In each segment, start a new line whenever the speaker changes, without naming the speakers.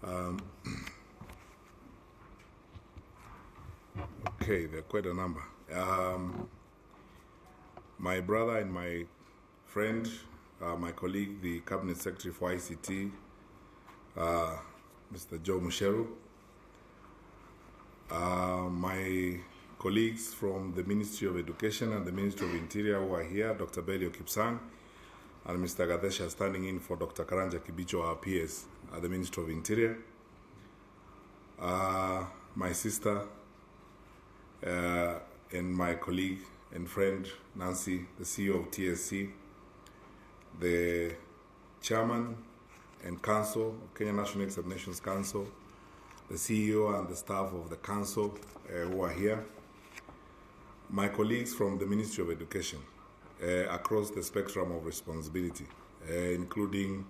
Okay, there are quite a number. My brother and my friend, my colleague, the Cabinet Secretary for ICT, Mr. Joe Musheru, my colleagues from the Ministry of Education and the Ministry of Interior who are here, Dr. Belio Kipsang and Mr. Gadesha standing in for Dr. Karanja Kibicho, our PS at the Ministry of Interior. My sister and my colleague and friend Nancy, the CEO of TSC, the chairman and council of Kenya National Examinations Council, the CEO and the staff of the council who are here, my colleagues from the Ministry of Education across the spectrum of responsibility, including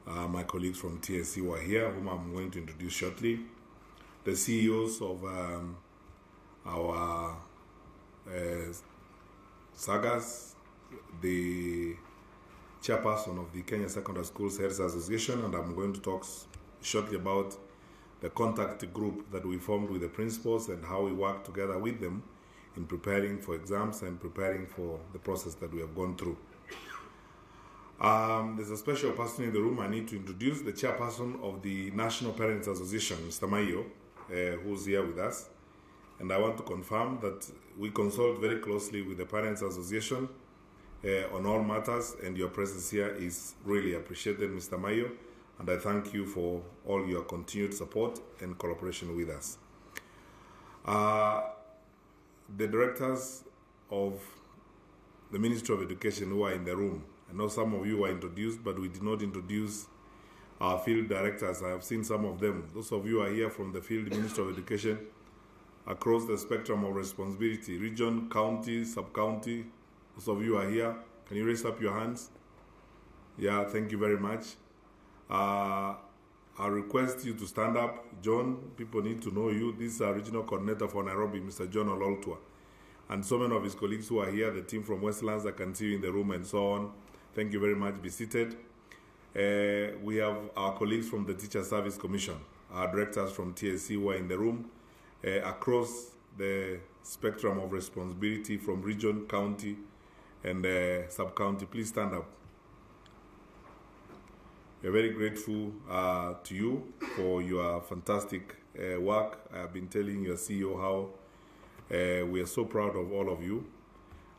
my colleagues from TSC who are here, whom I'm going to introduce shortly, the CEOs of our sagas, the chairperson of the Kenya Secondary Schools Heads Association, and I'm going to talk shortly about the contact group that we formed with the principals and how we work together with them in preparing for exams and preparing for the process that we have gone through. There's a special person in the room I need to introduce, the chairperson of the National Parents Association, Mr. Mayo, who's here with us. And I want to confirm that we consult very closely with the Parents Association on all matters, and your presence here is really appreciated, Mr. Mayo, and I thank you for all your continued support and cooperation with us. The directors of the Ministry of Education who are in the room, I know some of you were introduced, but we did not introduce our field directors. I have seen some of them. Those of you who are here from the field Ministry of Education, across the spectrum of responsibility, region, county, sub-county. Those of you are here. Can you raise up your hands? Yeah, thank you very much. I request you to stand up. John, people need to know you. This is our regional coordinator for Nairobi, Mr. John Ololtua. And so many of his colleagues who are here, the team from Westlands, I can see you in the room and so on. Thank you very much. Be seated. We have our colleagues from the Teacher Service Commission, our directors from TSC who are in the room. Across the spectrum of responsibility from region, county, and sub-county, please stand up. We're very grateful to you for your fantastic work. I have been telling your CEO how we are so proud of all of you.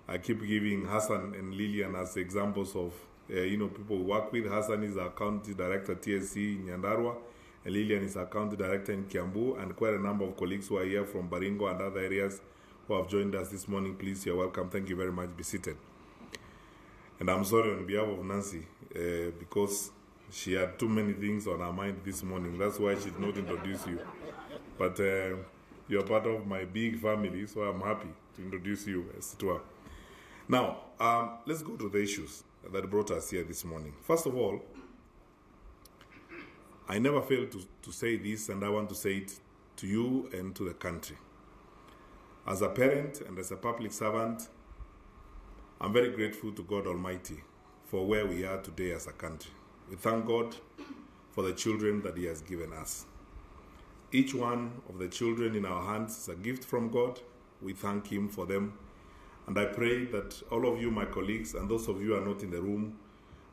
I keep giving Hassan and Lillian as examples of people we work with. Hassan is our county director TSC in Nyandarua, and Lillian is our county director in Kiambu, and quite a number of colleagues who are here from Baringo and other areas who have joined us this morning. Please, you're welcome. Thank you very much. Be seated. And I'm sorry on behalf of Nancy because she had too many things on her mind this morning. That's why she did not introduce you. But you're part of my big family, so I'm happy to introduce you as to her. Now, let's go to the issues that brought us here this morning. First of all, I never fail to say this, and I want to say it to you and to the country. As a parent and as a public servant, I'm very grateful to God Almighty for where we are today as a country. We thank God for the children that He has given us. Each one of the children in our hands is a gift from God. We thank Him for them. And I pray that all of you, my colleagues, and those of you who are not in the room,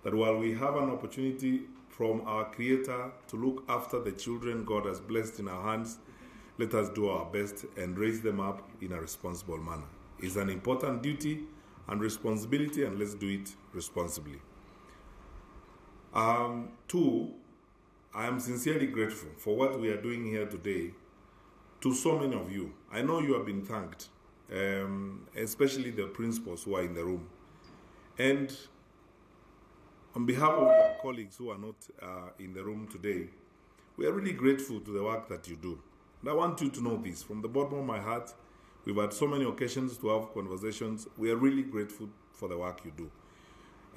that while we have an opportunity from our Creator to look after the children God has blessed in our hands, let us do our best and raise them up in a responsible manner. It's an important duty and responsibility, and let's do it responsibly. Two, I am sincerely grateful for what we are doing here today to so many of you. I know you have been thanked, especially the principals who are in the room. And on behalf of your colleagues who are not in the room today, we are really grateful to the work that you do. And I want you to know this from the bottom of my heart. We've had so many occasions to have conversations. We are really grateful for the work you do.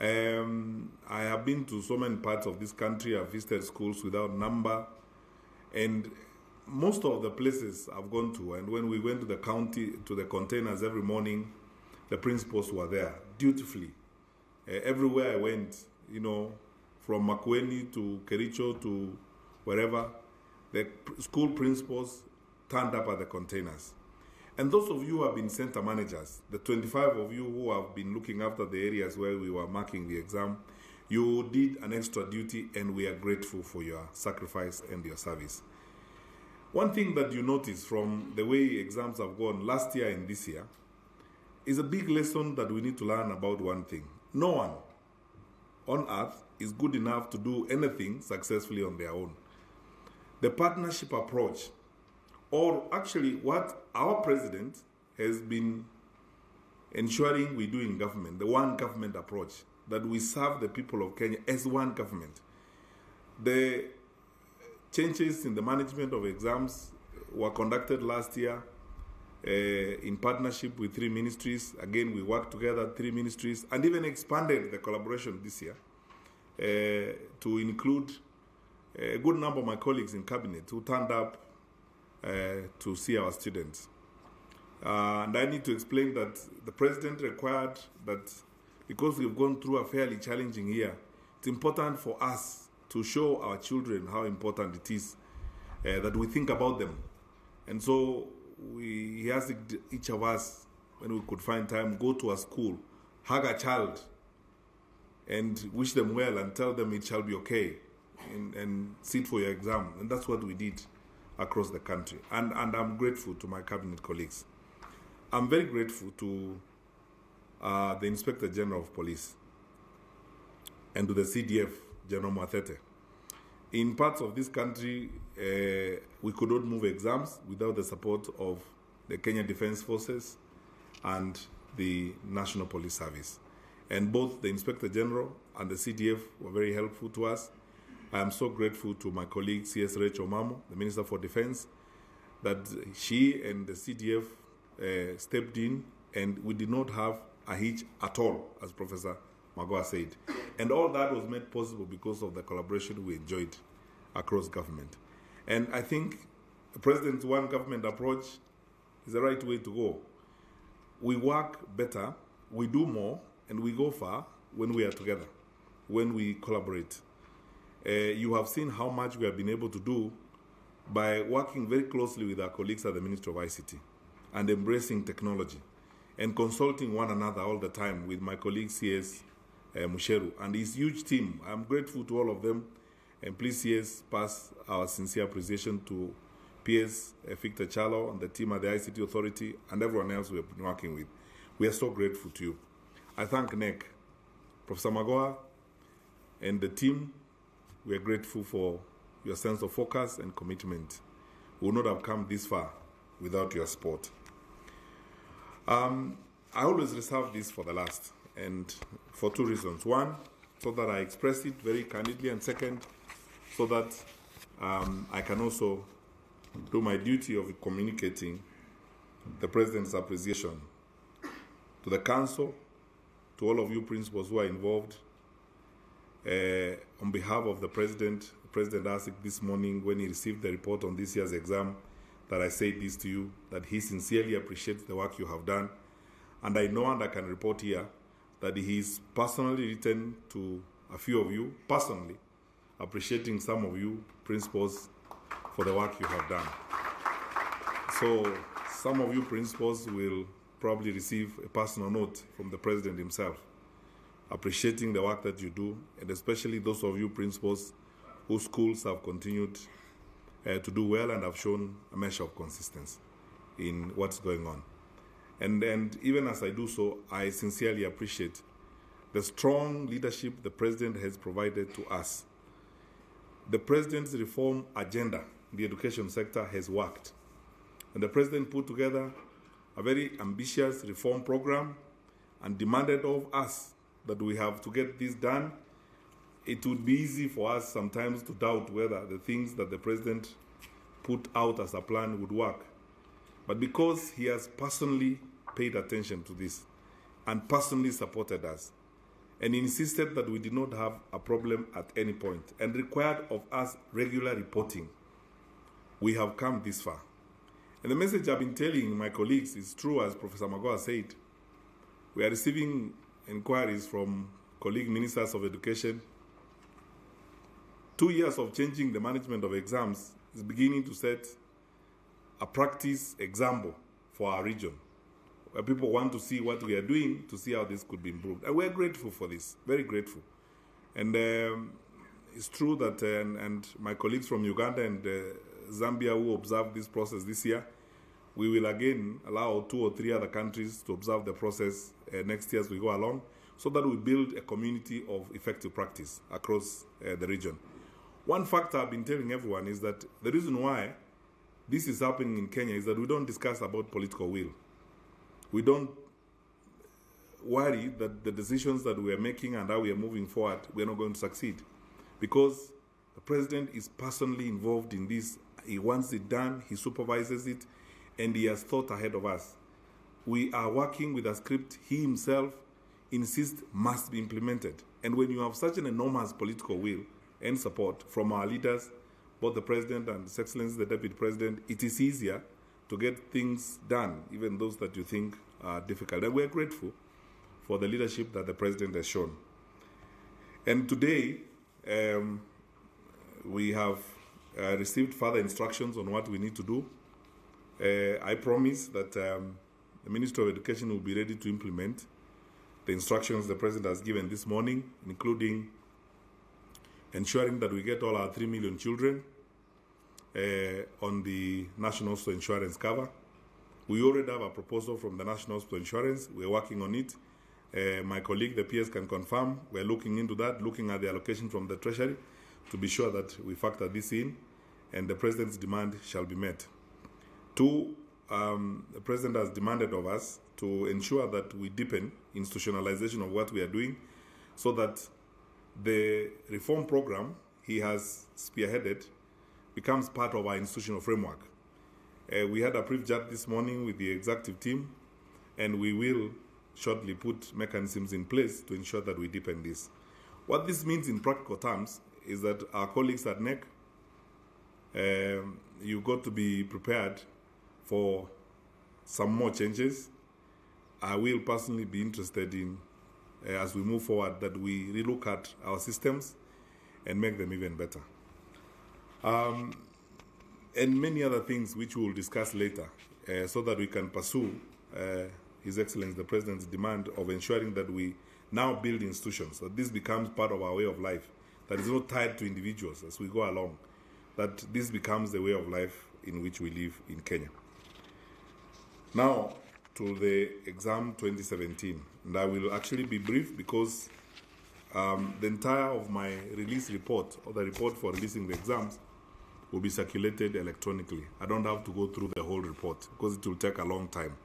I have been to so many parts of this country. I've visited schools without number. And most of the places I've gone to, and when we went to the county, to the containers every morning, the principals were there dutifully. Everywhere I went, from Makueni to Kericho to wherever, the school principals turned up at the containers. And those of you who have been center managers, the 25 of you who have been looking after the areas where we were marking the exam, you did an extra duty, and we are grateful for your sacrifice and your service. One thing that you notice from the way exams have gone last year and this year is a big lesson that we need to learn about one thing. No one on earth is good enough to do anything successfully on their own. The partnership approach, or actually what our president has been ensuring we do in government, the one government approach, that we serve the people of Kenya as one government. The changes in the management of exams were conducted last year in partnership with 3 ministries. Again, we worked together, 3 ministries, and even expanded the collaboration this year to include a good number of my colleagues in cabinet who turned up to see our students. And I need to explain that the president required that because we've gone through a fairly challenging year, it's important for us to show our children how important it is that we think about them. And so he asked each of us, when we could find time, go to a school, hug a child, and wish them well and tell them it shall be okay, and sit for your exam. And that's what we did across the country. And I'm grateful to my cabinet colleagues. I'm very grateful to the Inspector General of Police and to the CDF, General Mwatete. In parts of this country, we could not move exams without the support of the Kenya Defense Forces and the National Police Service. And both the Inspector General and the CDF were very helpful to us. I am so grateful to my colleague, CS Rachel Mamo, the Minister for Defense, that she and the CDF stepped in, and we did not have a hitch at all, as Professor Magoha said. And all that was made possible because of the collaboration we enjoyed across government. And I think the President's one government approach is the right way to go. We work better, we do more, and we go far when we are together, when we collaborate. You have seen how much we have been able to do by working very closely with our colleagues at the Ministry of ICT and embracing technology and consulting one another all the time with my colleague CS Musheru and his huge team. I'm grateful to all of them, and please CS pass our sincere appreciation to PS Victor Chalo and the team at the ICT Authority and everyone else we have been working with. We are so grateful to you. I thank NEC, Professor Magoha, and the team. We are grateful for your sense of focus and commitment. We would not have come this far without your support. I always reserve this for the last, and for 2 reasons. One, so that I express it very candidly, and second, so that I can also do my duty of communicating the President's appreciation to the Council, to all of you principals who are involved. On behalf of the President asked this morning when he received the report on this year's exam that I say this to you, that he sincerely appreciates the work you have done. And I know, and I can report here, that he's personally written to a few of you, personally, appreciating some of you principals for the work you have done. So some of you principals will probably receive a personal note from the President himself, appreciating the work that you do, and especially those of you principals whose schools have continued to do well and have shown a measure of consistency in what's going on. And even as I do so, I sincerely appreciate the strong leadership the President has provided to us. The President's reform agenda in the education sector has worked. And the President put together a very ambitious reform program and demanded of us that we have to get this done. It would be easy for us sometimes to doubt whether the things that the President put out as a plan would work. But because he has personally paid attention to this and personally supported us and insisted that we did not have a problem at any point and required of us regular reporting, we have come this far. And the message I've been telling my colleagues is true, as Professor Magoha said. We are receiving inquiries from colleague ministers of education 2 years of changing the management of exams is beginning to set a practice example for our region, where people want to see what we are doing to see how this could be improved. And we're grateful for this, very grateful. And it's true that, and my colleagues from Uganda and Zambia who observed this process this year, we will again allow 2 or 3 other countries to observe the process next year as we go along, so that we build a community of effective practice across the region. One factor I've been telling everyone is that the reason why this is happening in Kenya is that we don't discuss about political will. We don't worry that the decisions that we are making and how we are moving forward, we are not going to succeed. Because the president is personally involved in this. He wants it done, he supervises it, and he has thought ahead of us. We are working with a script he himself insists must be implemented. And when you have such an enormous political will and support from our leaders, both the president and His Excellency the Deputy President, it is easier to get things done, even those that you think are difficult. And we're grateful for the leadership that the president has shown. And today, we have received further instructions on what we need to do. I promise that the Ministry of Education will be ready to implement the instructions the president has given this morning, including ensuring that we get all our 3 million children on the National Hospital Insurance cover. We already have a proposal from the National Hospital Insurance. We're working on it. My colleague, the PS, can confirm. We're looking into that, looking at the allocation from the Treasury to be sure that we factor this in and the president's demand shall be met. 2, the president has demanded of us to ensure that we deepen institutionalization of what we are doing so that the reform program he has spearheaded becomes part of our institutional framework. We had a brief chat this morning with the executive team, and we will shortly put mechanisms in place to ensure that we deepen this. What this means in practical terms is that our colleagues at NEC, you've got to be prepared for some more changes. I will personally be interested in, as we move forward, that we relook at our systems and make them even better. And many other things which we will discuss later, so that we can pursue His Excellency the President's demand of ensuring that we now build institutions, that this becomes part of our way of life, that is not tied to individuals as we go along, that this becomes the way of life in which we live in Kenya. Now, to the exam 2017, and I will actually be brief because the entire of my release report, or the report for releasing the exams, will be circulated electronically. I don't have to go through the whole report because it will take a long time.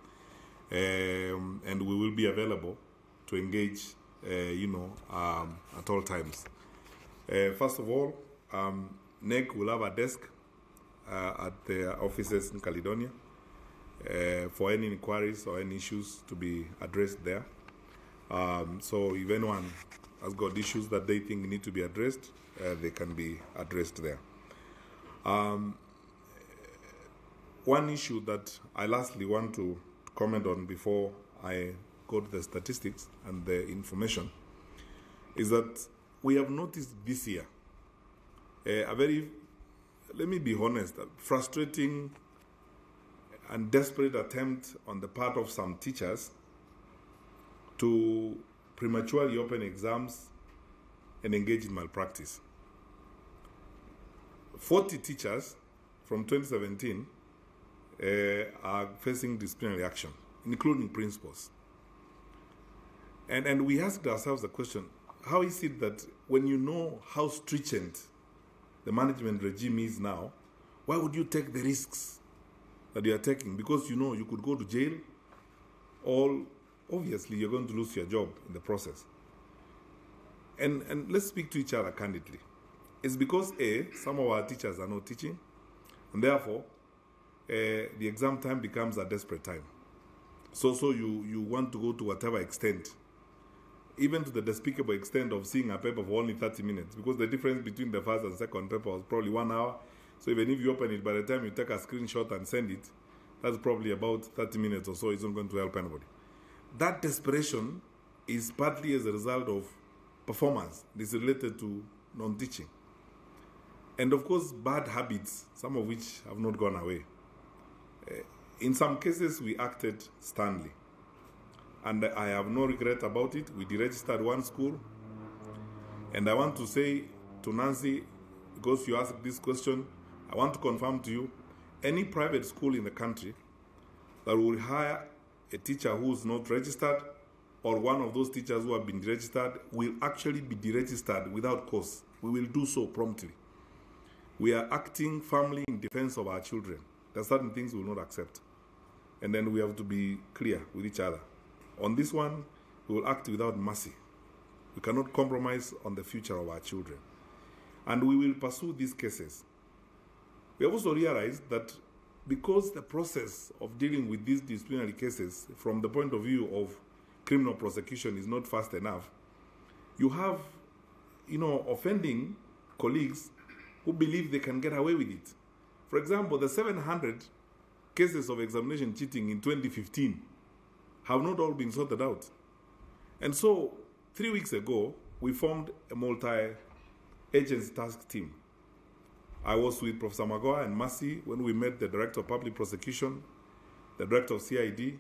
And we will be available to engage, at all times. First of all, NEC will have a desk at the offices in Caledonia for any inquiries or any issues to be addressed there. So if anyone has got issues that they think need to be addressed, they can be addressed there. One issue that I lastly want to comment on before I go to the statistics and the information is that we have noticed this year a very, let me be honest, frustrating and desperate attempt on the part of some teachers to prematurely open exams and engage in malpractice. 40 teachers from 2017 are facing disciplinary action, including principals. And we asked ourselves the question, how is it that when you know how stringent the management regime is now, why would you take the risks that you are taking? Because you know you could go to jail, or obviously you're going to lose your job in the process. And let's speak to each other candidly. It's because, A, some of our teachers are not teaching, and therefore, the exam time becomes a desperate time. So you want to go to whatever extent, even to the despicable extent of seeing a paper for only 30 minutes, because the difference between the first and second paper was probably 1 hour. So even if you open it, by the time you take a screenshot and send it, that's probably about 30 minutes or so. It's not going to help anybody. That desperation is partly as a result of performance. It's related to non-teaching. And of course, bad habits, some of which have not gone away. In some cases, we acted sternly. And I have no regret about it. We deregistered one school. And I want to say to Nancy, because you asked this question, I want to confirm to you, any private school in the country that will hire a teacher who is not registered, or one of those teachers who have been deregistered, will actually be deregistered without cause. We will do so promptly. We are acting firmly in defense of our children. There are certain things we will not accept. And then we have to be clear with each other. On this one, we will act without mercy. We cannot compromise on the future of our children. And we will pursue these cases. We also realize that because the process of dealing with these disciplinary cases from the point of view of criminal prosecution is not fast enough, you have, offending colleagues who believe they can get away with it. For example, the 700 cases of examination cheating in 2015 have not all been sorted out. And so, 3 weeks ago, we formed a multi-agency task team. I was with Professor Magoa and Mercy when we met the Director of Public Prosecution, the Director of CID,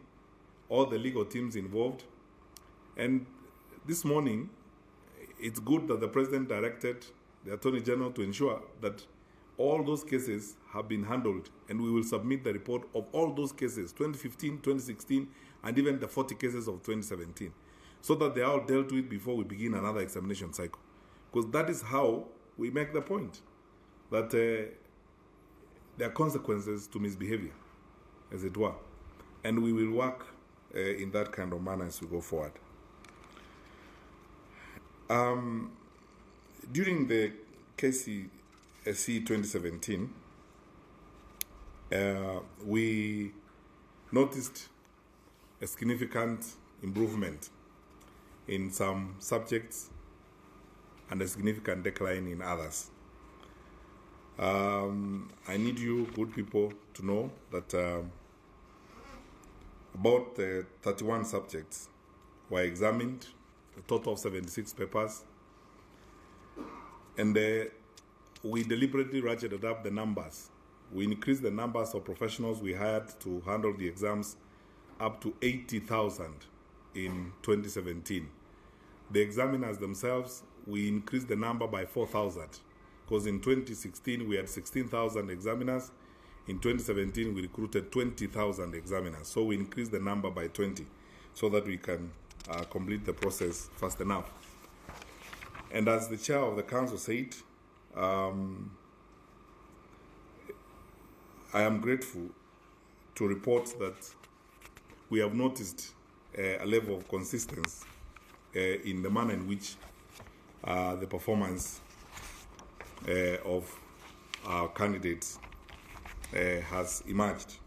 all the legal teams involved. And this morning, it's good that the President directed the Attorney General to ensure that all those cases have been handled, and we will submit the report of all those cases, 2015, 2016, and even the 40 cases of 2017, so that they are all dealt with before we begin another examination cycle. Because that is how we make the point that there are consequences to misbehavior, as it were. And we will work in that kind of manner as we go forward. During the KCPE 2017, we noticed a significant improvement in some subjects and a significant decline in others. I need you, good people, to know that about 31 subjects were examined, a total of 76 papers, and we deliberately ratcheted up the numbers. We increased the numbers of professionals we hired to handle the exams up to 80,000 in 2017. The examiners themselves, we increased the number by 4,000, because in 2016 we had 16,000 examiners. In 2017 we recruited 20,000 examiners. So we increased the number by 20 so that we can complete the process fast enough. And as the chair of the council said, I am grateful to report that we have noticed a level of consistency in the manner in which the performance of our candidates has emerged.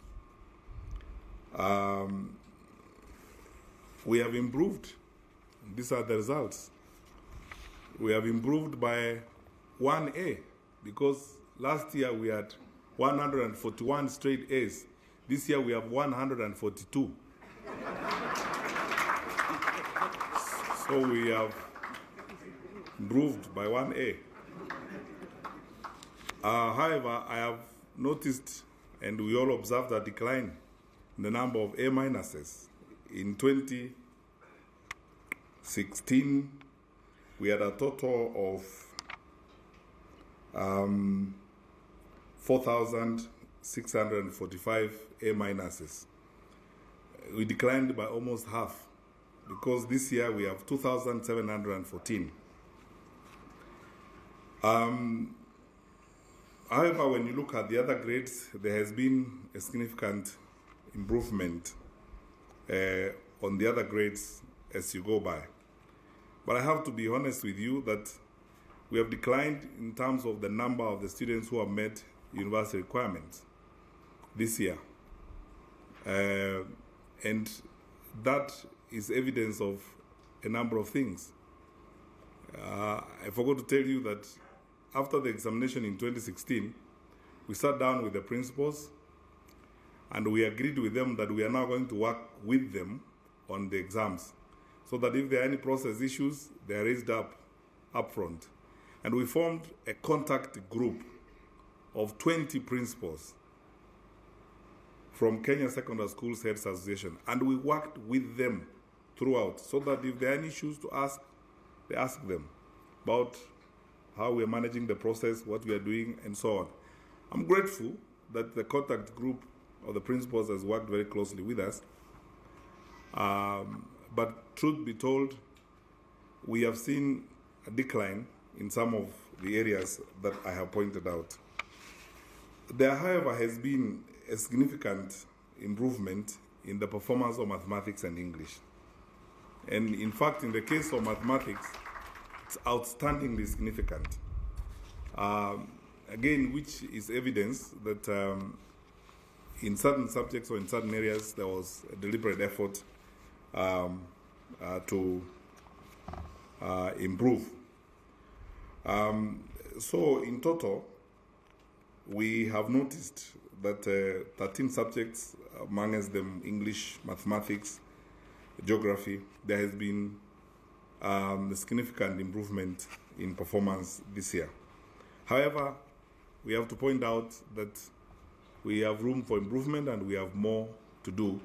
We have improved. These are the results. We have improved by 1A, because last year we had 141 straight A's. This year we have 142. So we have improved by 1A. However, I have noticed, and we all observed, a decline in the number of A minuses. In 2016, we had a total of 4,645 A minuses. We declined by almost half, because this year we have 2,714. However, when you look at the other grades, there has been a significant improvement on the other grades as you go by. But I have to be honest with you that we have declined in terms of the number of the students who have met university requirements this year. And that is evidence of a number of things. I forgot to tell you that after the examination in 2016, we sat down with the principals and we agreed with them that we are now going to work with them on the exams, so that if there are any process issues, they are raised up front. And we formed a contact group of 20 principals from Kenya Secondary Schools Heads Association, and we worked with them throughout so that if there are any issues to ask, they ask them about how we are managing the process, what we are doing, and so on. I'm grateful that the contact group of the principals has worked very closely with us. But truth be told, we have seen a decline in some of the areas that I have pointed out. There, however, has been a significant improvement in the performance of mathematics and English. And in fact, in the case of mathematics, it's outstandingly significant. Again, which is evidence that in certain subjects or in certain areas, there was a deliberate effort to improve. So in total, we have noticed that 13 subjects, amongst them English, mathematics, geography, there has been a significant improvement in performance this year. However, we have to point out that we have room for improvement and we have more to do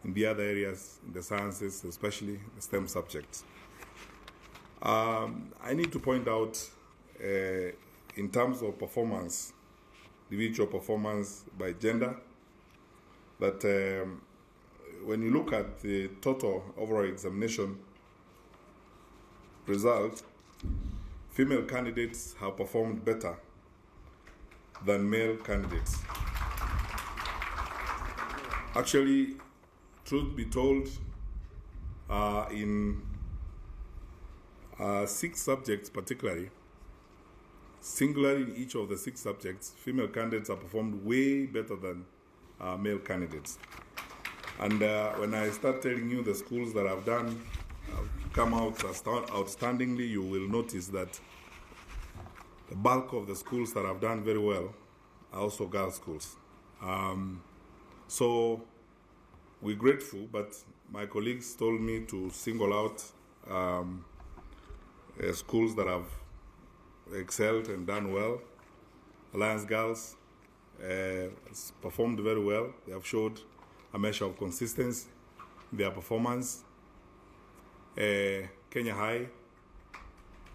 in the other areas, in the sciences, especially the STEM subjects. I need to point out, in terms of performance, individual performance by gender, that when you look at the total overall examination result, female candidates have performed better than male candidates. Actually, truth be told, in 6 subjects particularly, singularly in each of the 6 subjects, female candidates have performed way better than male candidates. And when I start telling you the schools that have done, come out outstandingly, you will notice that the bulk of the schools that have done very well are also girls' schools. So we're grateful, but my colleagues told me to single out schools that have excelled and done well. Alliance Girls has performed very well. They have showed a measure of consistency in their performance. Kenya High,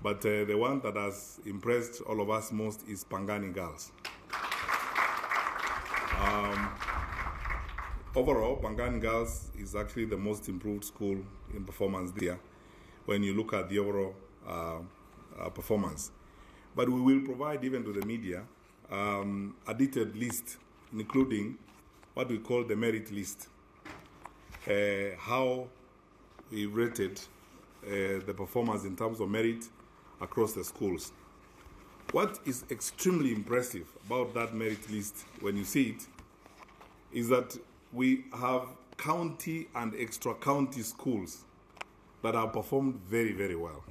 but the one that has impressed all of us most is Pangani Girls. Overall, Pangani Girls is actually the most improved school in performance this year when you look at the overall performance. But we will provide even to the media a detailed list, including what we call the merit list, how we rated the performance in terms of merit across the schools. What is extremely impressive about that merit list, when you see it, is that we have county and extra-county schools that have performed very, very well,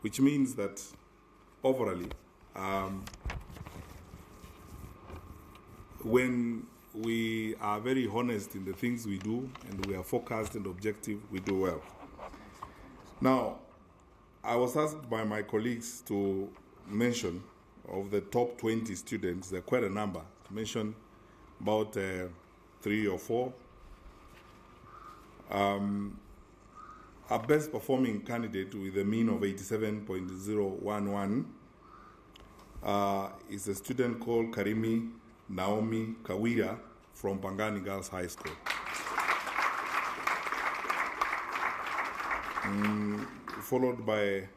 which means that overall, when we are very honest in the things we do and we are focused and objective, we do well. Now, I was asked by my colleagues to mention of the top 20 students, there are quite a number, to mention about 3 or 4. Our best performing candidate with a mean of 87.011 is a student called Karimi Naomi Kawira from Pangani Girls High School. Followed by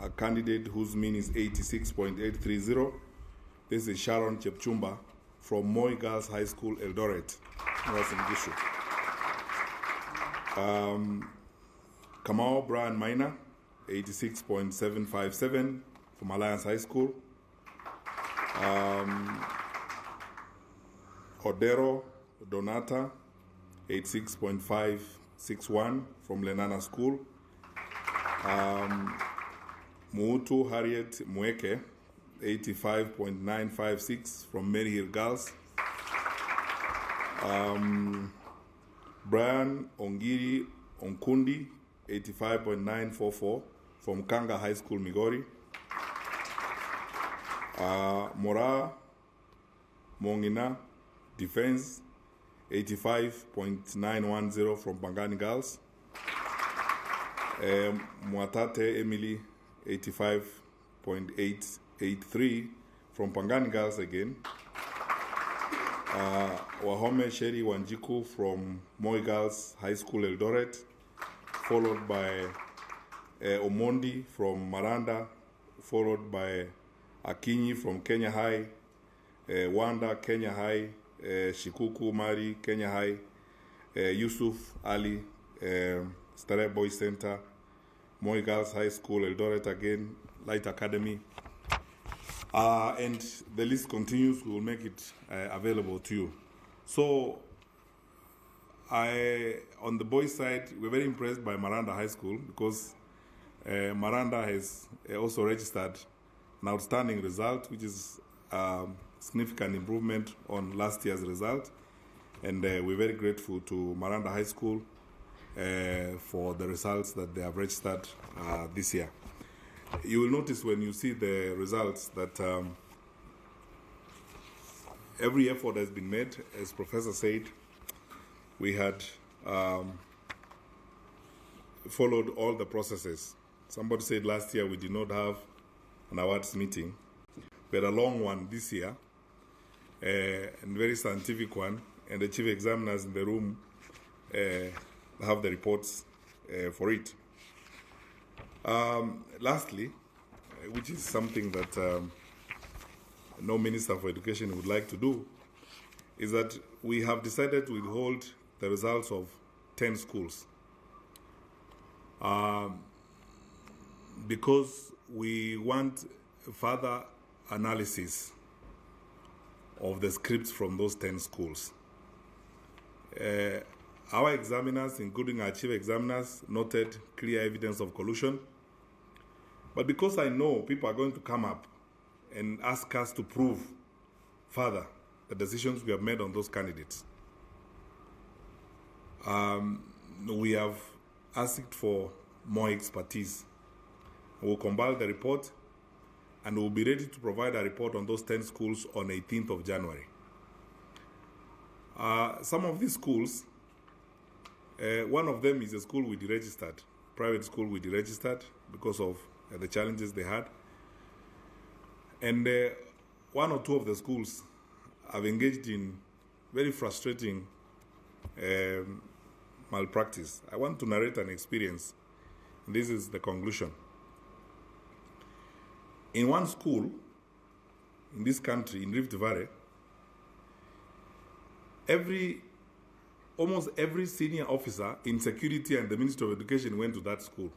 a candidate whose mean is 86.830. This is Sharon Chepchumba from Moi Girls High School, Eldoret. That's in Gishu. Kamau Brian Minor, 86.757 from Alliance High School. Odero Donata, 86.561 from Lenana School. Muutu Harriet Mweke, 85.956 from Mary Hill Girls. Brian Ongiri Onkundi, 85.944 from Kanga High School, Migori. Mora Mongina Defense, 85.910 from Pangani Girls. Mwatate Emily, 85.883 from Pangani Girls again. Wahome Sheri Wanjiku from Moi Girls High School Eldoret, followed by Omondi from Maranda, followed by Akinyi from Kenya High, Wanda Kenya High, Shikuku Mari Kenya High, Yusuf Ali Stare Boys Center, Moi Girls High School Eldoret again, Light Academy. And the list continues. We will make it available to you. So, on the boys' side, we're very impressed by Maranda High School because Maranda has also registered an outstanding result, which is significant improvement on last year's result. And we're very grateful to Maranda High School for the results that they have registered this year. You will notice when you see the results that every effort has been made. As Professor said, we had followed all the processes. Somebody said last year we did not have an awards meeting. We had a long one this year, and very scientific one, and the chief examiners in the room have the reports for it. Lastly, which is something that no Minister for Education would like to do, is that we have decided to withhold the results of 10 schools because we want further analysis of the scripts from those 10 schools. Our examiners, including our chief examiners, noted clear evidence of collusion. But because I know people are going to come up and ask us to prove further the decisions we have made on those candidates, we have asked for more expertise. We'll compile the report and we'll be ready to provide a report on those 10 schools on 18th of January. Some of these schools, one of them is a school we deregistered, private school we deregistered because of the challenges they had. And one or two of the schools have engaged in very frustrating malpractice. I want to narrate an experience. This is the conclusion. In one school in this country, in Rift Valley, almost every senior officer in security and the Ministry of Education went to that school.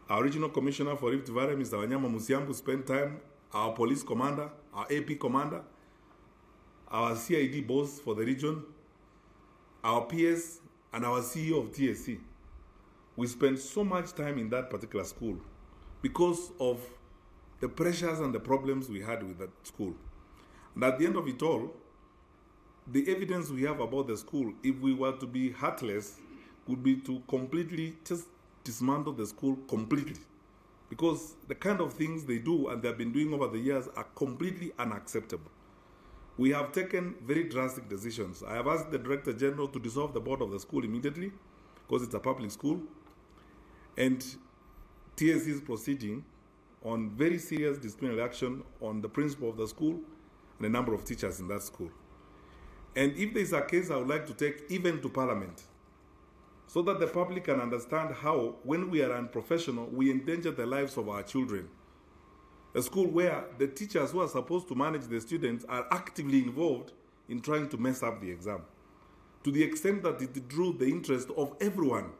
Our regional commissioner for Rift Valley, Mr. Wanyama Musiambu, spent time, our police commander, our AP commander, our CID boss for the region, our PS, and our CEO of TSC. We spent so much time in that particular school because of the pressures and the problems we had with that school. And at the end of it all, the evidence we have about the school, if we were to be heartless, would be to completely just dismantle the school completely. Because the kind of things they do and they have been doing over the years are completely unacceptable. We have taken very drastic decisions. I have asked the Director General to dissolve the board of the school immediately because it's a public school. And TSC is proceeding on very serious disciplinary action on the principal of the school and a number of teachers in that school. And if there is a case I would like to take even to Parliament, so that the public can understand how, when we are unprofessional, we endanger the lives of our children. A school where the teachers who are supposed to manage the students are actively involved in trying to mess up the exam, to the extent that it drew the interest of everyone.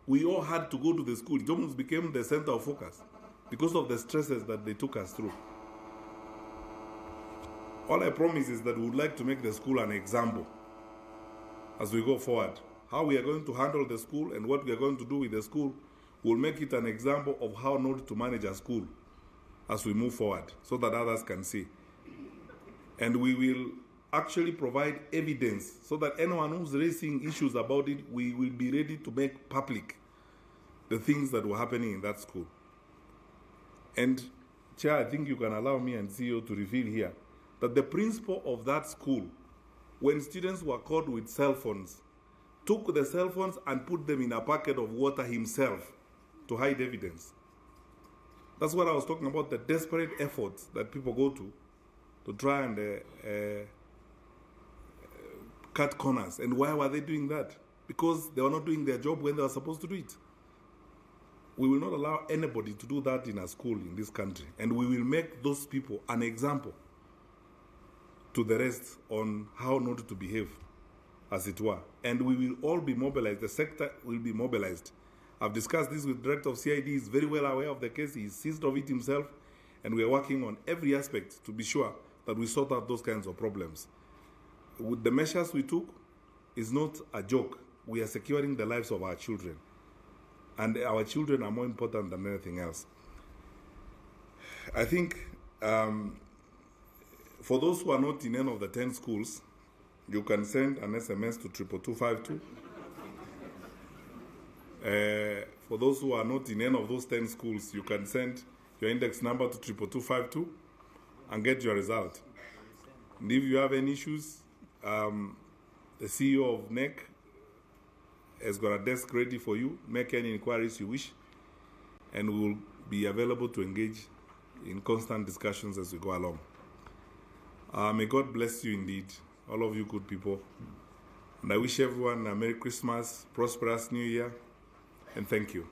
We all had to go to the school. It almost became the center of focus because of the stresses that they took us through. All I promise is that we would like to make the school an example as we go forward. How we are going to handle the school and what we are going to do with the school will make it an example of how not to manage a school as we move forward so that others can see. And we will actually provide evidence so that anyone who's raising issues about it, we will be ready to make public the things that were happening in that school. And Chair, I think you can allow me and CEO to reveal here that the principal of that school, when students were caught with cell phones, took the cell phones and put them in a bucket of water himself to hide evidence. That's what I was talking about, the desperate efforts that people go to try and cut corners. And why were they doing that? Because they were not doing their job when they were supposed to do it. We will not allow anybody to do that in a school in this country. And we will make those people an example to the rest on how not to behave, as it were. And we will all be mobilized. The sector will be mobilized. I've discussed this with the director of CID. He's very well aware of the case. He's seized of it himself. And we are working on every aspect to be sure that we sort out those kinds of problems. With the measures we took, is not a joke. We are securing the lives of our children. And our children are more important than anything else. I think for those who are not in any of the 10 schools, you can send an SMS to 22252. For those who are not in any of those 10 schools, you can send your index number to 22252 and get your result. And if you have any issues, the CEO of NEC has got a desk ready for you. Make any inquiries you wish, and we will be available to engage in constant discussions as we go along. May God bless you indeed, all of you good people. And I wish everyone a Merry Christmas, prosperous New Year, and thank you.